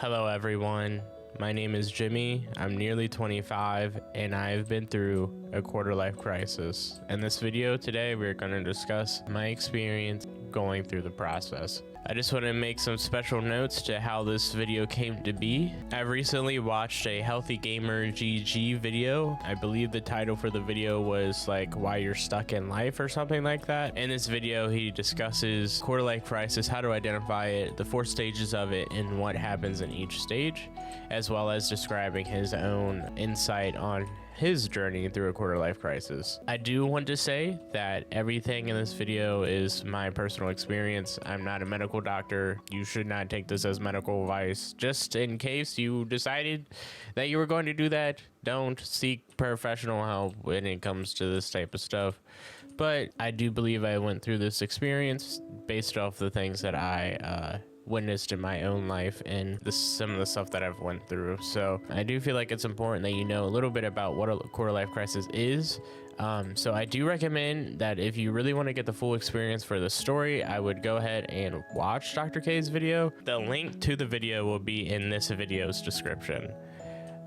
Hello everyone, my name is Jimmy, I'm nearly 25, and I've been through a quarter-life crisis. In this video today, we're going to discuss my experience going through the process. I just want to make some special notes to how this video came to be. I've recently watched a Healthy Gamer GG video. I believe the title for the video was like why you're stuck in life or something like that. In this video, he discusses quarter life crisis, how to identify it, the 4 stages of it, and what happens in each stage, as well as describing his own insight on his journey through a quarter life crisis. I do want to say that everything in this video is my personal experience. I'm not a medical doctor. You should not take this as medical advice. Just in case you decided that you were going to do that, don't seek professional help when it comes to this type of stuff. But I do believe I went through this experience based off the things that I witnessed in my own life and some of the stuff that I've went through. So I do feel like it's important that you know a little bit about what a quarter life crisis is. So I do recommend that if you really want to get the full experience for the story, I would go ahead and watch Dr. K's video. The link to the video will be in this video's description.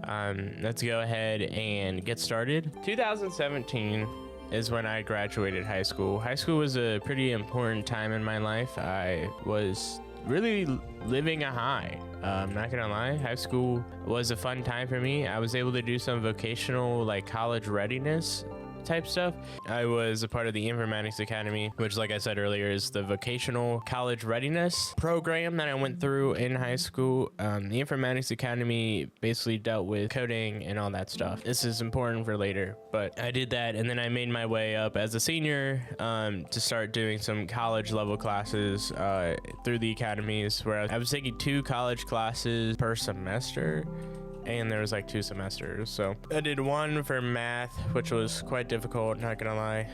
Let's go ahead and get started. 2017 is when I graduated high school. High school was a pretty important time in my life. I was really living a high. I'm not gonna lie, high school was a fun time for me. I was able to do some vocational, like college readiness type stuff. I was a part of the Informatics Academy, which, like I said earlier, is the vocational college readiness program that I went through in high school. The Informatics Academy basically dealt with coding and all that stuff. This is important for later, but I did that, and then I made my way up as a senior to start doing some college level classes through the academies, where I was taking 2 college classes per semester. And there was like 2 semesters, so I did one for math, which was quite difficult, not gonna lie,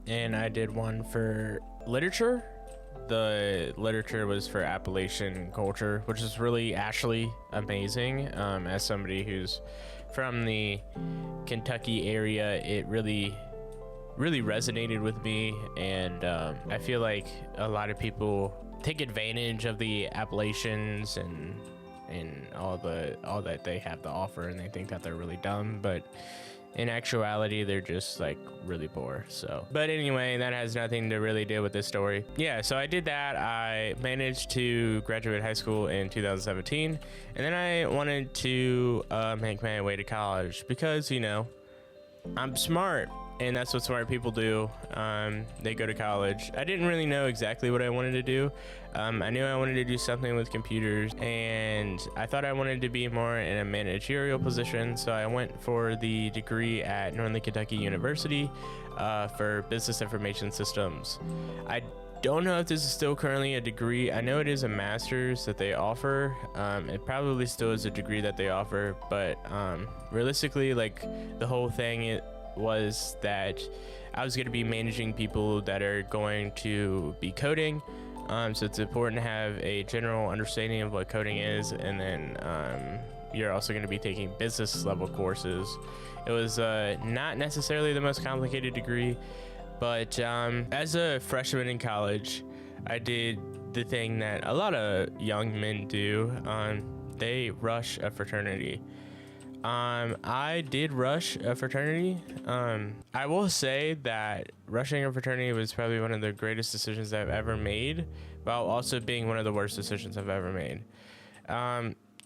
and I did one for literature. The literature was for Appalachian culture, which is really actually amazing. As somebody who's from the Kentucky area, it really resonated with me, and I feel like a lot of people take advantage of the Appalachians and all that they have to offer, and they think that they're really dumb, but in actuality they're just like really poor. So but anyway, that has nothing to really do with this story. Yeah, so I did that. I managed to graduate high school in 2017, and then I wanted to make my way to college because, you know, I'm smart, and that's what smart people do. They go to college. I didn't really know exactly what I wanted to do. I knew I wanted to do something with computers, and I thought I wanted to be more in a managerial position, so I went for the degree at Northern Kentucky University for Business Information Systems. I don't know if this is still currently a degree. I know it is a master's that they offer. It probably still is a degree that they offer, but realistically, like, the whole thing was that I was going to be managing people that are going to be coding. So it's important to have a general understanding of what coding is, and then you're also going to be taking business level courses. It was not necessarily the most complicated degree, but as a freshman in college, I did the thing that a lot of young men do. They rush a fraternity. I did rush a fraternity. I will say that rushing a fraternity was probably one of the greatest decisions I've ever made, while also being one of the worst decisions I've ever made.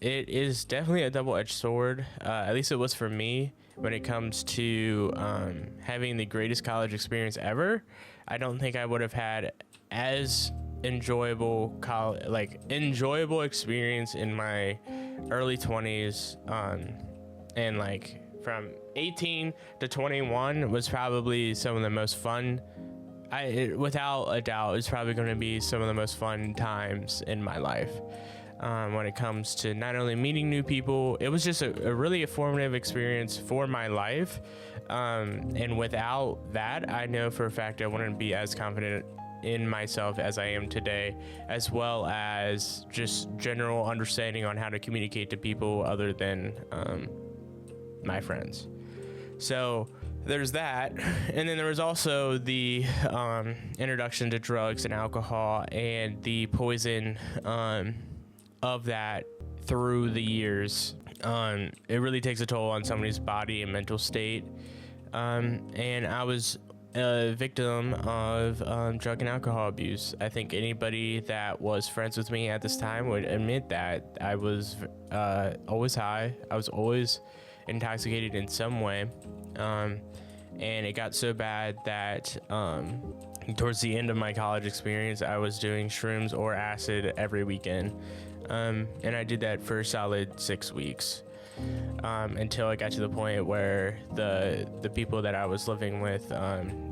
It is definitely a double-edged sword. At least it was for me when it comes to having the greatest college experience ever. I don't think I would have had as enjoyable experience in my early 20s. And like from 18 to 21 was probably some of the most fun. Without a doubt, it's probably going to be some of the most fun times in my life. When it comes to not only meeting new people, it was just a really formative experience for my life. And without that, I know for a fact I wouldn't be as confident in myself as I am today, as well as just general understanding on how to communicate to people other than my friends. So there's that. And then there was also the introduction to drugs and alcohol and the poison of that through the years. It really takes a toll on somebody's body and mental state. And I was a victim of drug and alcohol abuse. I think anybody that was friends with me at this time would admit that I was always high. I was always intoxicated in some way. And it got so bad that towards the end of my college experience, I was doing shrooms or acid every weekend. And I did that for a solid 6 weeks. Until I got to the point where the people that I was living with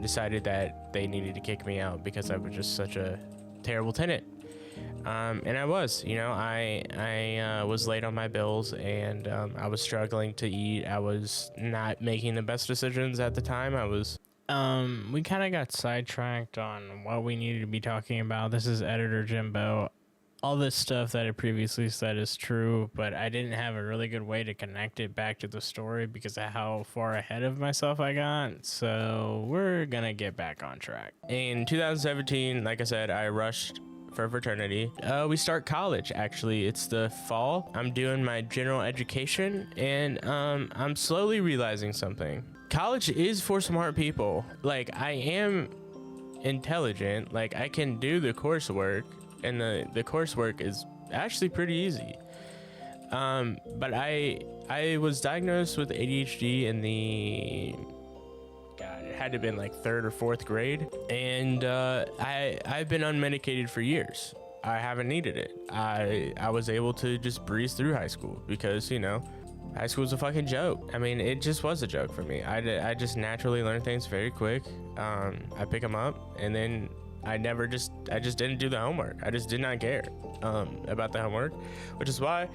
decided that they needed to kick me out because I was just such a terrible tenant. And I was, I was late on my bills, and I was struggling to eat. I was not making the best decisions at the time. We kind of got sidetracked on what we needed to be talking about. This is Editor Jimbo. All this stuff that I previously said is true, but I didn't have a really good way to connect it back to the story because of how far ahead of myself I got. So we're gonna get back on track. In 2017, like I said, I rushed for fraternity. We start college, actually. It's the fall. I'm doing my general education, and I'm slowly realizing something. College is for smart people. Like, I am intelligent. Like, I can do the coursework. And the coursework is actually pretty easy. But I was diagnosed with ADHD in it had to have been like 3rd or 4th grade. And I've been unmedicated for years. I haven't needed it. I was able to just breeze through high school because, high school's a fucking joke. I mean, it just was a joke for me. I just naturally learned things very quick. I pick them up, and then I just didn't do the homework. I just did not care about the homework, which is why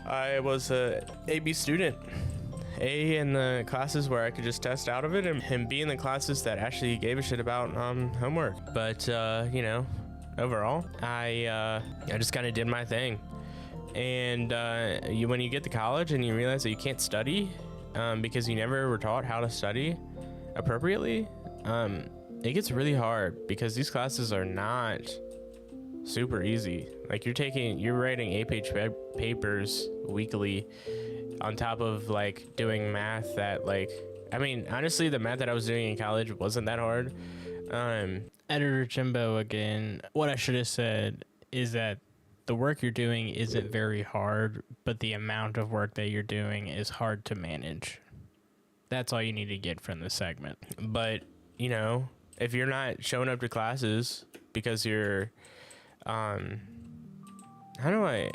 I was a A/B student. A in the classes where I could just test out of it, and B in the classes that actually gave a shit about homework. But overall, I just kind of did my thing. And when you get to college and you realize that you can't study because you never were taught how to study appropriately, it gets really hard because these classes are not super easy. Like, you're writing 8-page papers weekly on top of like doing math that honestly, the math that I was doing in college wasn't that hard. Editor Jimbo again. What I should have said is that the work you're doing isn't very hard, but the amount of work that you're doing is hard to manage. That's all you need to get from this segment. But, if you're not showing up to classes because you're, how do I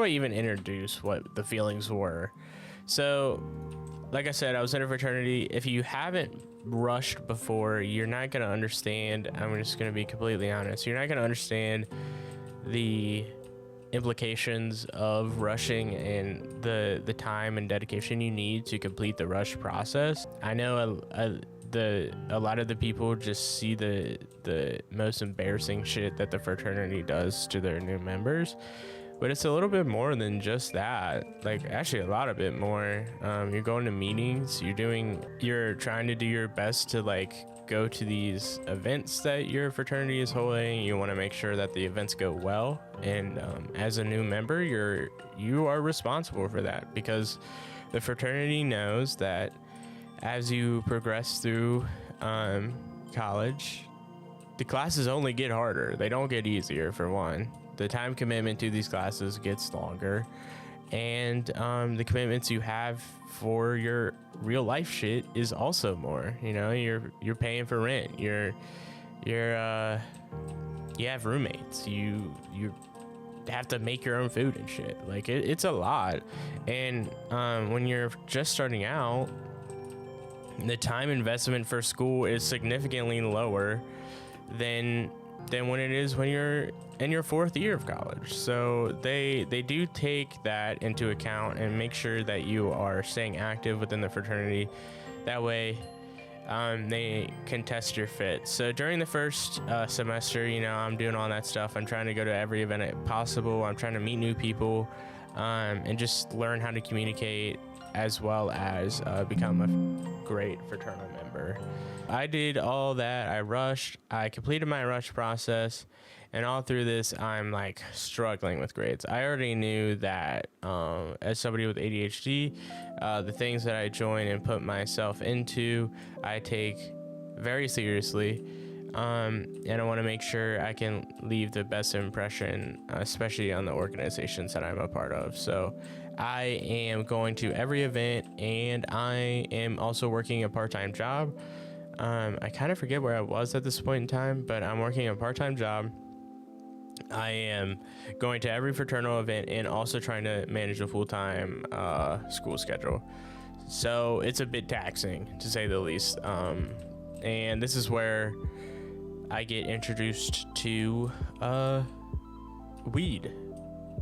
even introduce what the feelings were? So, like I said, I was in a fraternity. If you haven't rushed before, you're not going to understand. I'm just going to be completely honest. You're not going to understand the implications of rushing and the time and dedication you need to complete the rush process. I know a lot of the people just see the most embarrassing shit that the fraternity does to their new members, but it's a little bit more than just that. Like, actually a lot of it more. You're going to meetings, you're trying to do your best to go to these events that your fraternity is holding. You want to make sure that the events go well, and as a new member, you are responsible for that, because the fraternity knows that as you progress through college, the classes only get harder. They don't get easier, for one. The time commitment to these classes gets longer, and the commitments you have for your real life shit is also more. You're paying for rent. You have roommates. You have to make your own food and shit. Like, it's a lot. And when you're just starting out, the time investment for school is significantly lower than when it is when you're in your 4th year of college. So they do take that into account and make sure that you are staying active within the fraternity. That way they can test your fit. So during the first semester, I'm doing all that stuff. I'm trying to go to every event possible. I'm trying to meet new people and just learn how to communicate as well as become a great fraternal member. I did all that. I completed my rush process, and all through this, I'm like struggling with grades. I already knew that as somebody with ADHD, the things that I join and put myself into, I take very seriously. And I want to make sure I can leave the best impression, especially on the organizations that I'm a part of. So I am going to every event, and I am also working a part-time job. I kind of forget where I was at this point in time, but I'm working a part-time job. I am going to every fraternal event and also trying to manage a full-time school schedule. So it's a bit taxing, to say the least. And this is where I get introduced to weed.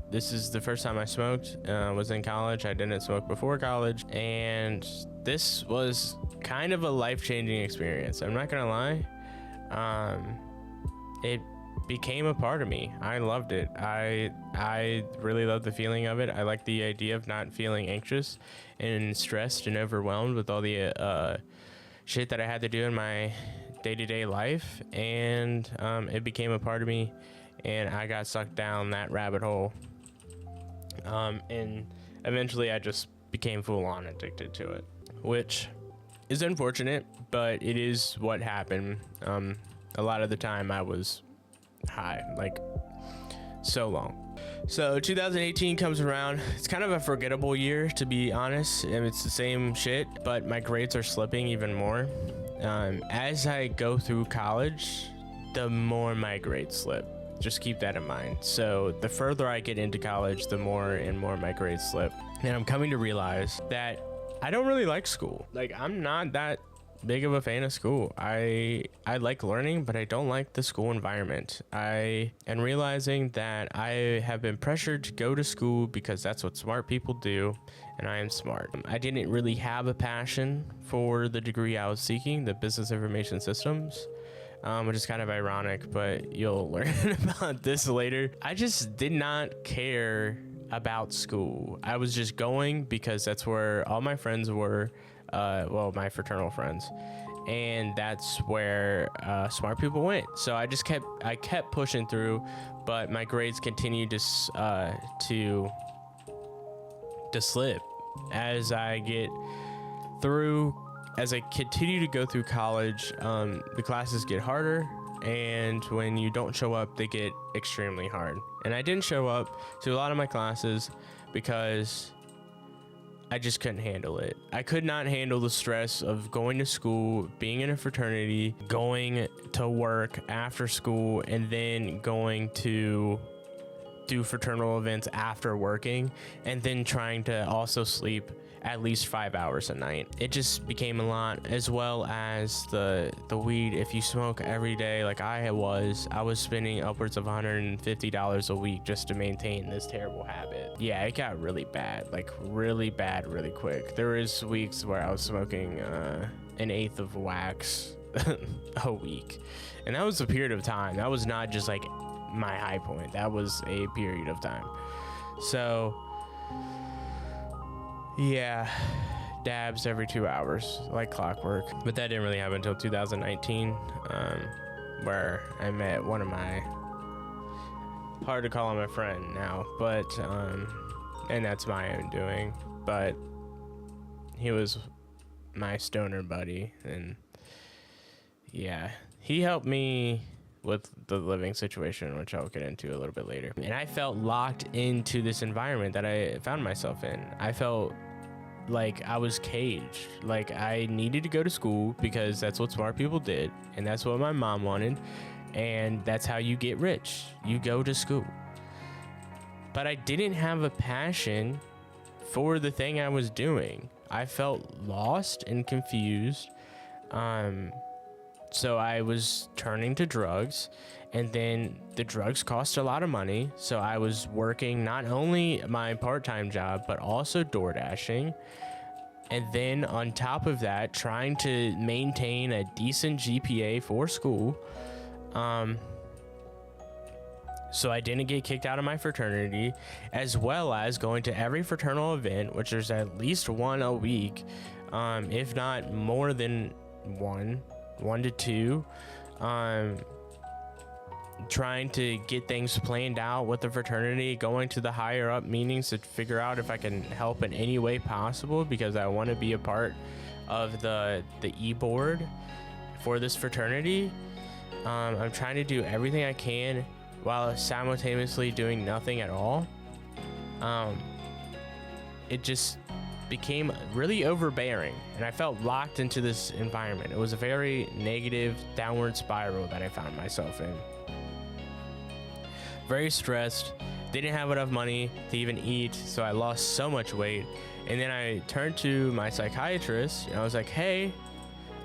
This is the first time I smoked. Was in college. I didn't smoke before college, and this was kind of a life-changing experience. I'm not gonna lie. It became a part of me. I loved it. I really loved the feeling of it. I like the idea of not feeling anxious and stressed and overwhelmed with all the shit that I had to do in my day-to-day life, and it became a part of me, and I got sucked down that rabbit hole, and eventually I just became full-on addicted to it, which is unfortunate, but it is what happened. A lot of the time I was high, like so long. So 2018 comes around. It's kind of a forgettable year, to be honest, and it's the same shit, but my grades are slipping even more. As I go through college, the more my grades slip. Just keep that in mind. So the further I get into college, the more and more my grades slip. And I'm coming to realize that I don't really like school. Like, I'm not that big of a fan of school. I like learning, but I don't like the school environment. I am realizing that I have been pressured to go to school because that's what smart people do, and I am smart. I didn't really have a passion for the degree I was seeking, the business information systems, which is kind of ironic, but you'll learn about this later. I just did not care about school. I was just going because that's where all my friends were. Well, my fraternal friends, and that's where smart people went. So I kept pushing through, but my grades continued to slip as I continue to go through college. The classes get harder, and when you don't show up, they get extremely hard. And I didn't show up to a lot of my classes because I just couldn't handle it. I could not handle the stress of going to school, being in a fraternity, going to work after school, and then going to do fraternal events after working, and then trying to also sleep at least 5 hours a night. It just became a lot, as well as the weed. If you smoke every day like I was spending upwards of $150 a week just to maintain this terrible habit. Yeah, it got really bad, like really bad, really quick. There was weeks where I was smoking an eighth of wax a week, and that was a period of time. That was not just like my high point. That was a period of time. So yeah, dabs every 2 hours, like clockwork. But that didn't really happen until 2019, where I met one of my, hard to call him a friend now, but, and that's my own doing, but he was my stoner buddy, and yeah, he helped me with the living situation, which I'll get into a little bit later. And I felt locked into this environment that I found myself in. I felt like I was caged. Like I needed to go to school because that's what smart people did, and that's what my mom wanted, and that's how you get rich. You go to school. But I didn't have a passion for the thing I was doing. I felt lost and confused. So I was turning to drugs, and then the drugs cost a lot of money. So I was working not only my part-time job, but also door dashing. And then on top of that, trying to maintain a decent GPA for school. so I didn't get kicked out of my fraternity, as well as going to every fraternal event, which there's at least one a week, if not more than one to two, trying to get things planned out with the fraternity, going to the higher up meetings to figure out if I can help in any way possible, because I want to be a part of the e-board for this fraternity. I'm trying to do everything I can while simultaneously doing nothing at all. It just became really overbearing, and I felt locked into this environment. It was a very negative downward spiral that I found myself in. Very stressed, didn't have enough money to even eat, so I lost so much weight. And then I turned to my psychiatrist and I was like, hey,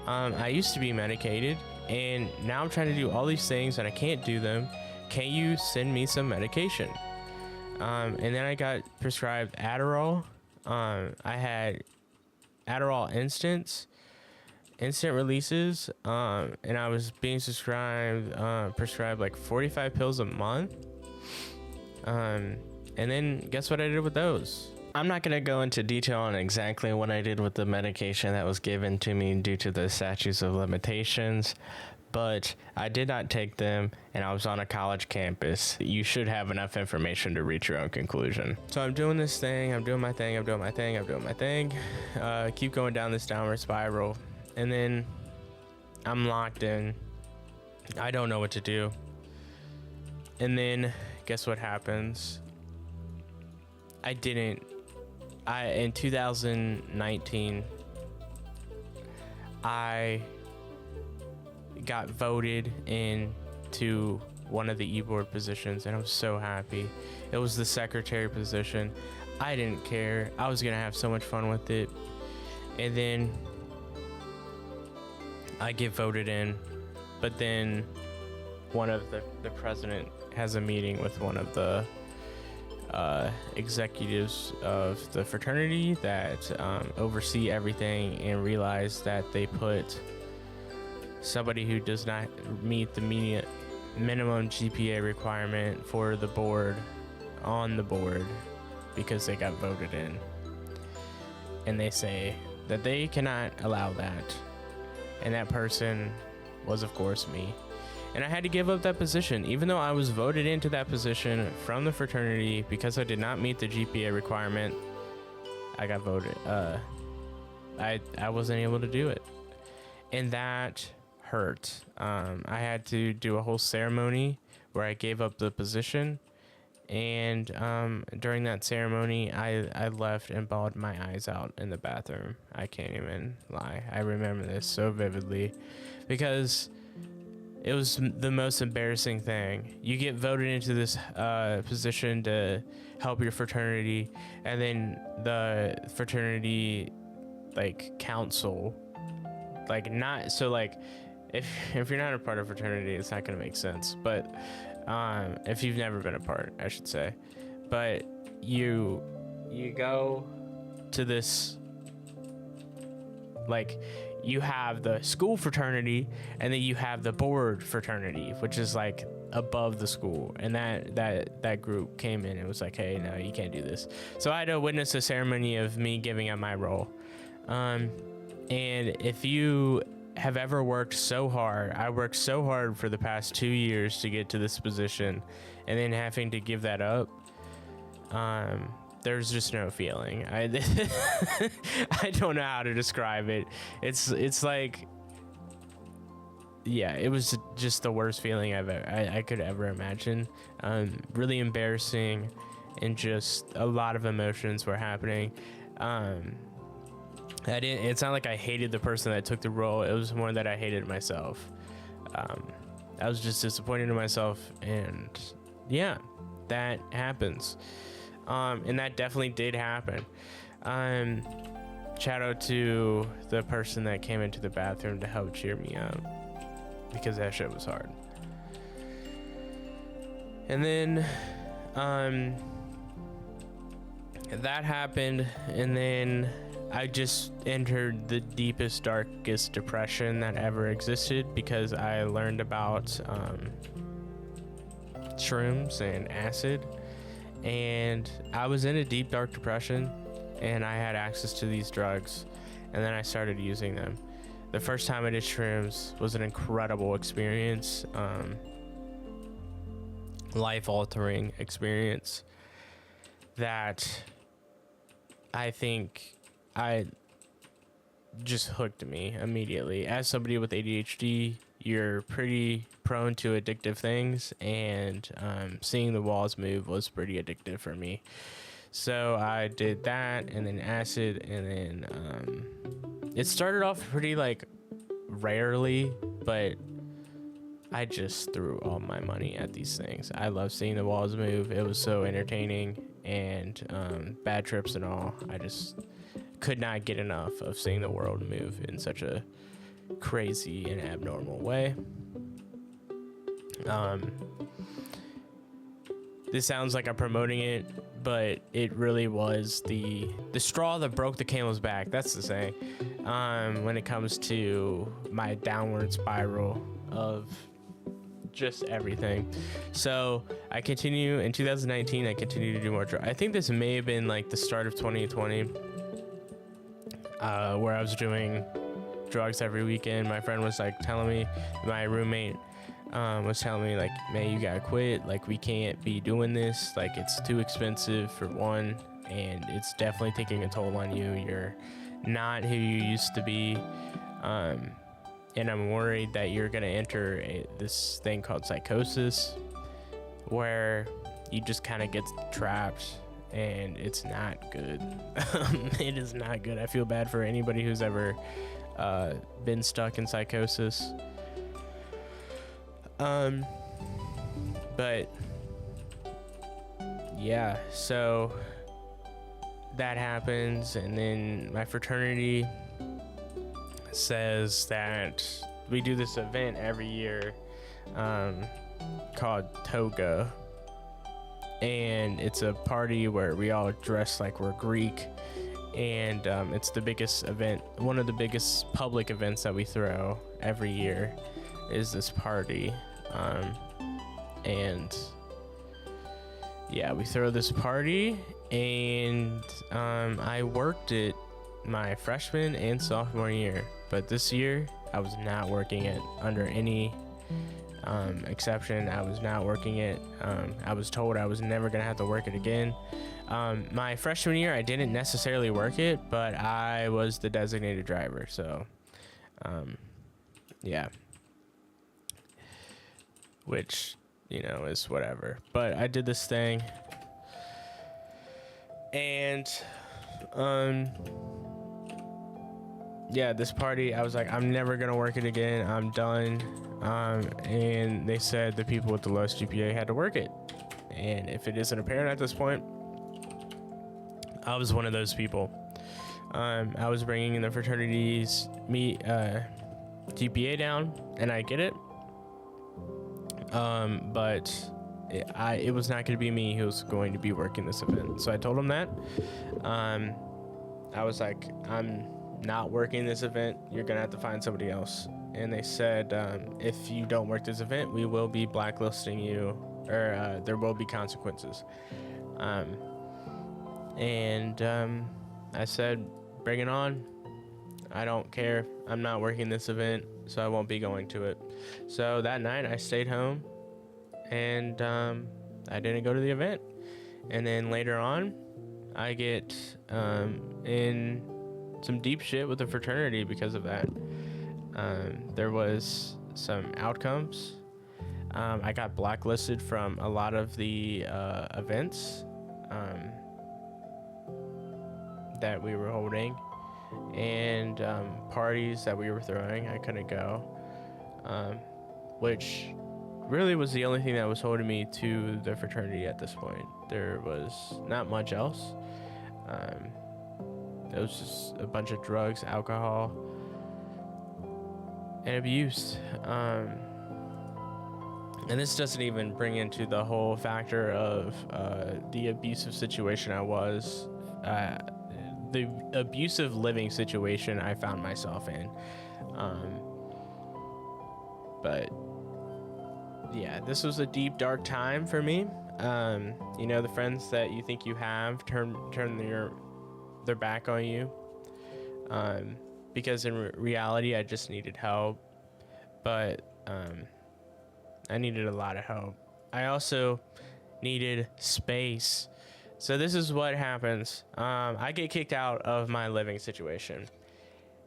I used to be medicated, and now I'm trying to do all these things and I can't do them. Can you send me some medication? And then I got prescribed Adderall. I had Adderall instant releases, and I was being prescribed like 45 pills a month. And then guess what I did with those? I'm not going to go into detail on exactly what I did with the medication that was given to me due to the statutes of limitations, but I did not take them, and I was on a college campus. You should have enough information to reach your own conclusion. So I'm doing this thing, I'm doing my thing, keep going down this downward spiral, and then I'm locked in. I don't know what to do. And then guess what happens? In 2019, I got voted into one of the e-board positions, and I was so happy. It was the secretary position. I didn't care. I was gonna have so much fun with it. And then I get voted in, but then one of the president has a meeting with one of the executives of the fraternity that oversee everything, and realize that they put somebody who does not meet the minimum GPA requirement for the board on the board because they got voted in. And they say that they cannot allow that. And that person was, of course, me. And I had to give up that position, even though I was voted into that position from the fraternity because I did not meet the GPA requirement. I got voted. I wasn't able to do it, and that hurt. I had to do a whole ceremony where I gave up the position, and during that ceremony, I left and bawled my eyes out in the bathroom. I can't even lie. I remember this so vividly because it was the most embarrassing thing. You get voted into this position to help your fraternity, and then the fraternity council, if you're not a part of fraternity, it's not gonna make sense. But if you've never been a part, I should say, but you go to this, you have the school fraternity, and then you have the board fraternity, which is above the school. And that group came in and was like, hey, no, you can't do this. So I had to witness a ceremony of me giving up my role. And if you have ever worked so hard, I worked so hard for the past 2 years to get to this position, and then having to give that up, there's just no feeling. I don't know how to describe it. It's like, yeah, it was just the worst feeling I could ever imagine. Really embarrassing, and just a lot of emotions were happening. It's not like I hated the person that took the role. It was more that I hated myself. I was just disappointed in myself, and yeah, that happens. And that definitely did happen. Shout out to the person that came into the bathroom to help cheer me up, because that shit was hard. And then that happened, and then I just entered the deepest, darkest depression that ever existed, because I learned about shrooms and acid, and I was in a deep dark depression, and I had access to these drugs, and then I started using them. The first time I did shrooms was an incredible experience, life-altering experience that I think just hooked me immediately. As somebody with ADHD, you're pretty prone to addictive things, and seeing the walls move was pretty addictive for me. So I did that, and then acid, and then it started off pretty like rarely, but I just threw all my money at these things. I love seeing the walls move. It was so entertaining, and bad trips and all. I just could not get enough of seeing the world move in such a crazy and abnormal way. This sounds like I'm promoting it, but it really was the straw that broke the camel's back. That's the saying. When it comes to my downward spiral of just everything. So I continue in 2019. I continue to do more drugs. I think this may have been like the start of 2020, where I was doing drugs every weekend. My friend was like telling me, my roommate was telling me like, man, you gotta quit. Like, we can't be doing this. Like, it's too expensive for one, and it's definitely taking a toll on you. You're not who you used to be. And I'm worried that you're gonna enter this thing called psychosis, where you just kind of get trapped, and it's not good. It is not good. I feel bad for anybody who's ever been stuck in psychosis. But yeah, so that happens, and then my fraternity says that we do this event every year called Toga, and it's a party where we all dress like we're Greek, and it's the biggest event, one of the biggest public events that we throw every year is this party. And yeah, we throw this party, and I worked it my freshman and sophomore year, but this year I was not working it under any exception. I was not working it. I was told I was never gonna have to work it again. My freshman year I didn't necessarily work it, but I was the designated driver, so yeah, which, you know, is whatever. But I did this thing, and yeah, this party, I was like, I'm never gonna work it again. I'm done. And they said the people with the lowest GPA had to work it. And if it isn't apparent at this point, I was one of those people. I was bringing in the fraternity's GPA down, and I get it. But it was not going to be me who was going to be working this event. So I told them that. I was like, I'm not working this event. You're going to have to find somebody else. And they said, if you don't work this event, we will be blacklisting you, or there will be consequences. I said, bring it on. I don't care. I'm not working this event, so I won't be going to it. So that night I stayed home, and I didn't go to the event. And then later on, I get in some deep shit with the fraternity because of that. There was some outcomes. I got blacklisted from a lot of the events that we were holding, and parties that we were throwing. I couldn't go, which really was the only thing that was holding me to the fraternity at this point. There was not much else. It was just a bunch of drugs, alcohol, and abuse. And this doesn't even bring into the whole factor of the abusive situation I was, the abusive living situation I found myself in. But yeah, this was a deep, dark time for me. You know, the friends that you think you have turn their back on you. Because in reality, I just needed help, but I needed a lot of help. I also needed space. So this is what happens. I get kicked out of my living situation,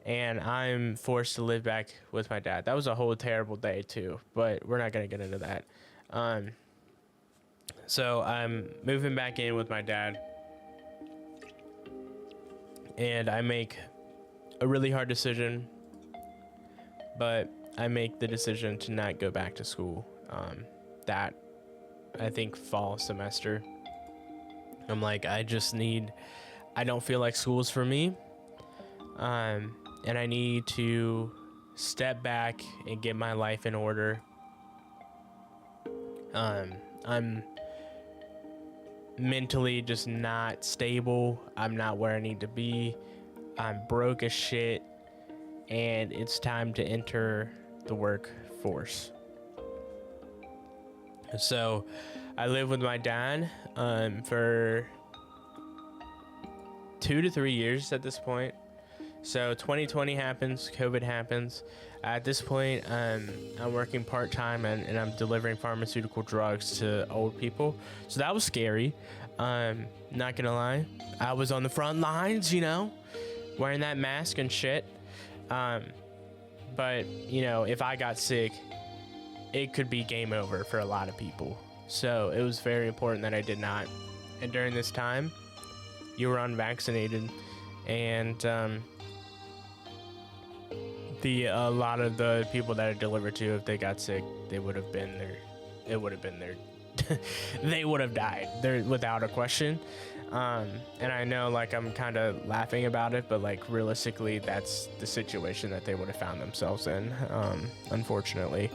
and I'm forced to live back with my dad. That was a whole terrible day too, but we're not gonna get into that. So I'm moving back in with my dad, and I make a really hard decision, but I make the decision to not go back to school. That, I think, fall semester. I'm like, I don't feel like school's for me. And I need to step back and get my life in order. I'm mentally just not stable. I'm not where I need to be. I'm broke as shit. And it's time to enter the workforce. So I live with my dad for 2 to 3 years at this point. So 2020 happens, COVID happens. At this point, I'm working part-time and I'm delivering pharmaceutical drugs to old people. So that was scary. Not gonna lie. I was on the front lines, you know, wearing that mask and shit. But, you know, if I got sick, it could be game over for a lot of people. So it was very important that I did not. And during this time, you were unvaccinated, and a lot of the people that I delivered to, if they got sick, they would have been there. It would have been there. They would have died there without a question. And I know, like, I'm kind of laughing about it, but like realistically, that's the situation that they would have found themselves in, unfortunately.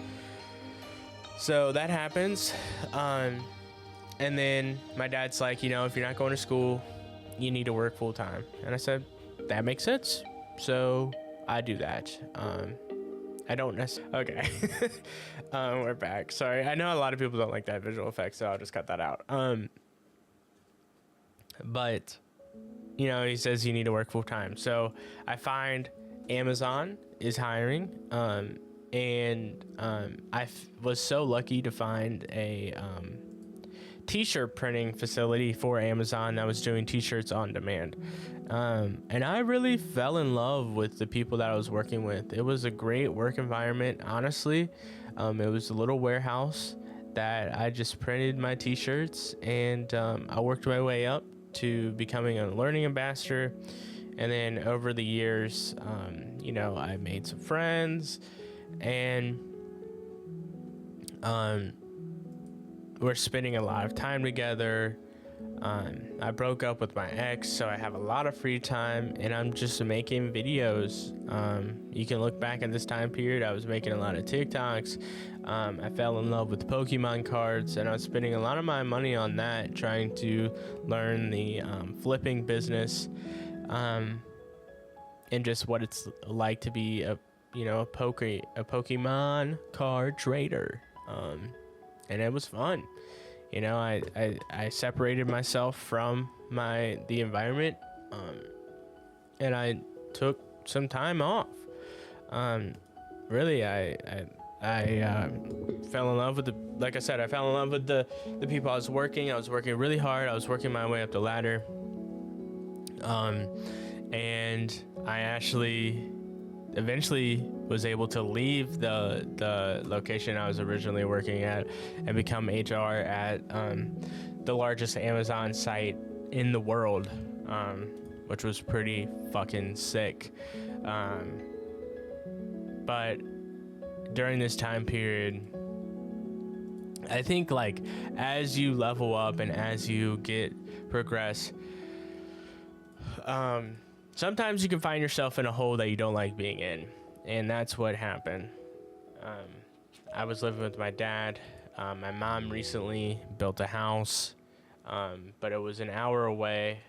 So that happens. And then my dad's like, you know, if you're not going to school, you need to work full time. And I said, that makes sense. So I do that. I don't necessarily. Okay. We're back. Sorry. I know a lot of people don't like that visual effect, so I'll just cut that out. But, you know, he says you need to work full time. So I find Amazon is hiring. And I was so lucky to find a t-shirt printing facility for Amazon that was doing t-shirts on demand. And I really fell in love with the people that I was working with. It was a great work environment, honestly. It was a little warehouse that I just printed my t-shirts, and I worked my way up to becoming a learning ambassador. And then over the years, you know, I made some friends, and we're spending a lot of time together. I broke up with my ex, so I have a lot of free time, and I'm just making videos. You can look back at this time period. I was making a lot of TikToks. I fell in love with Pokemon cards, and I was spending a lot of my money on that, trying to learn the flipping business, and just what it's like to be a Pokemon card trader. And it was fun. You know, I separated myself from the environment, and I took some time off. Really, I fell in love with like I said, I fell in love with the people I was working. I was working really hard. I was working my way up the ladder. And I actually eventually was able to leave the location I was originally working at and become HR at the largest Amazon site in the world, which was pretty fucking sick. But during this time period, I think, like, as you level up and as you progress, sometimes you can find yourself in a hole that you don't like being in, and that's what happened. I was living with my dad. My mom recently built a house, but it was an hour away,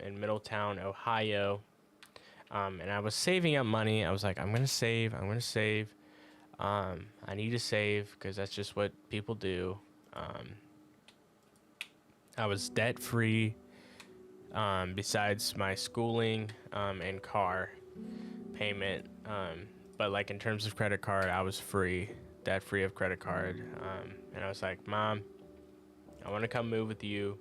in Middletown, Ohio. And I was saving up money. I was like, I'm gonna save. I need to save because that's just what people do. I was debt free, besides my schooling and car payment. But like in terms of credit card, I was debt free of credit card. And I was like, Mom, I want to come move with you.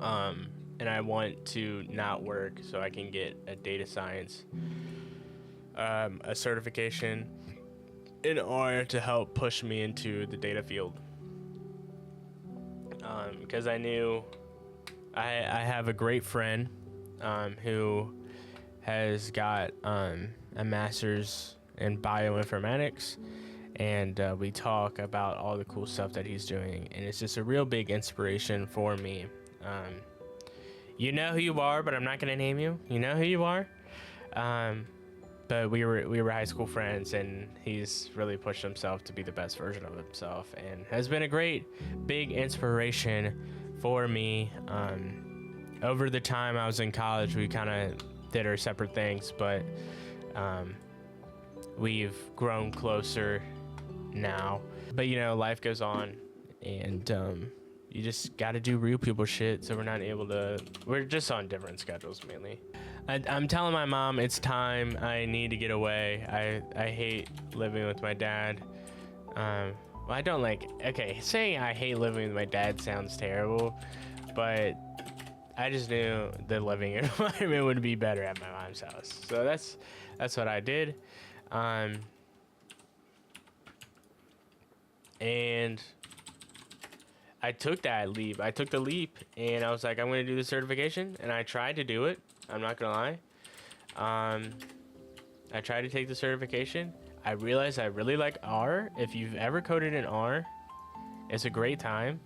And I want to not work so I can get a data science, a certification in order to help push me into the data field. Because I knew I have a great friend who has got a master's in bioinformatics, and we talk about all the cool stuff that he's doing, and it's just a real big inspiration for me. You know who you are, but I'm not gonna name you. You know who you are. But we were high school friends, and he's really pushed himself to be the best version of himself, and has been a great big inspiration for me. Over the time I was in college, we kind of did our separate things, but we've grown closer now. But you know, life goes on, and you just got to do real people shit, so we're just on different schedules mainly. I'm telling my mom it's time. I need to get away. I hate living with my dad. Well, I don't saying I hate living with my dad sounds terrible, but I just knew the living environment would be better at my mom's house. So that's what I did. And I took that leap. I took the leap, and I was like, I'm going to do the certification, and I tried to do it. I'm not going to lie. I tried to take the certification. I realized I really like R. If you've ever coded in R, it's a great time.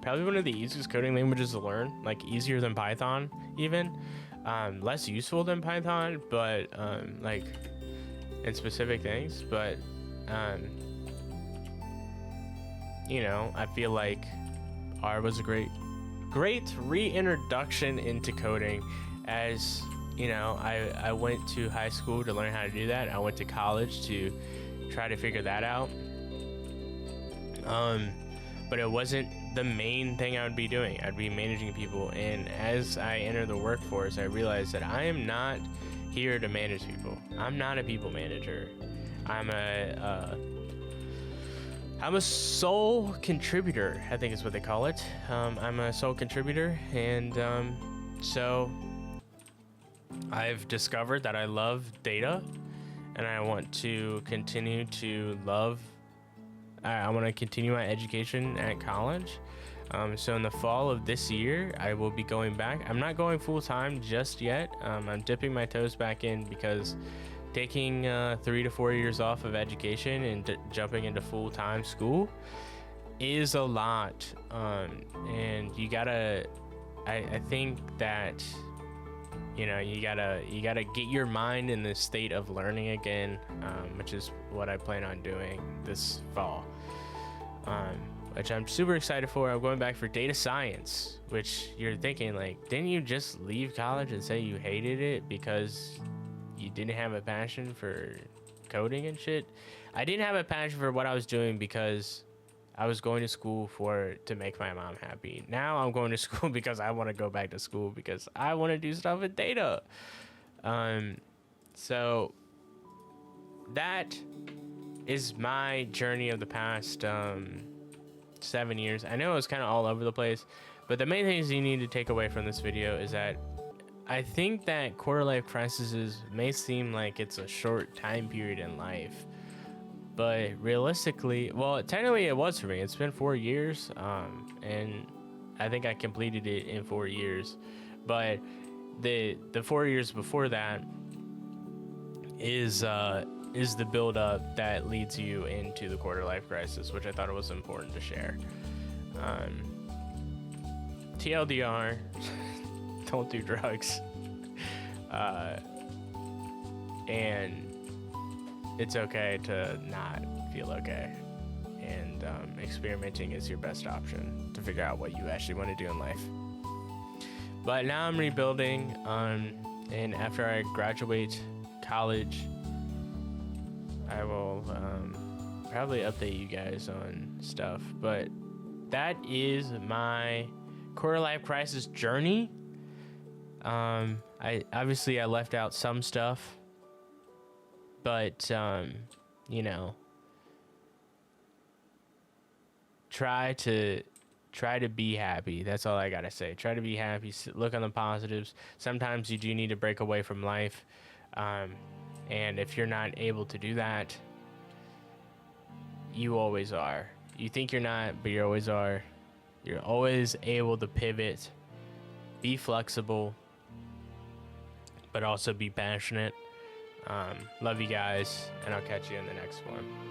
Probably one of the easiest coding languages to learn, like easier than Python even. Less useful than Python, but like in specific things. But you know, I feel like R was a great reintroduction into coding. As you know, I went to high school to learn how to do that. I went to college to try to figure that out. But it wasn't the main thing I would be doing. I'd be managing people. And as I entered the workforce, I realized that I am not here to manage people. I'm not a people manager. I'm a sole contributor, I think is what they call it. I'm a sole contributor, and so I've discovered that I love data, and I want to continue to I want to continue my education at college. So in the fall of this year, I will be going back. I'm not going full time just yet. I'm dipping my toes back in because taking 3 to 4 years off of education and jumping into full-time school is a lot. And you gotta, I think that, you know, you gotta get your mind in the state of learning again, which is what I plan on doing this fall. Which I'm super excited for. I'm going back for data science, which you're thinking, like, didn't you just leave college and say you hated it because you didn't have a passion for coding and shit? I didn't have a passion for what I was doing because I was going to school to make my mom happy. Now I'm going to school because I want to go back to school because I want to do stuff with data. So that is my journey of the past 7 years. I know it was kind of all over the place, but the main things you need to take away from this video is that I think that quarter life crises may seem like it's a short time period in life, but realistically, well, technically it was for me. It's been 4 years, and I think I completed it in 4 years, but the 4 years before that is the build up that leads you into the quarter life crisis, which I thought it was important to share. TLDR, don't do drugs. And it's okay to not feel okay. And experimenting is your best option to figure out what you actually want to do in life. But now I'm rebuilding, and after I graduate college, I will probably update you guys on stuff. But that is my quarter life crisis journey. I obviously left out some stuff, but you know, try to be happy. That's all I gotta say. Try to be happy. Look on the positives. Sometimes you do need to break away from life, and if you're not able to do that, you always are. You think you're not, but you always are. You're always able to pivot, be flexible, but also be passionate. Love you guys, and I'll catch you in the next one.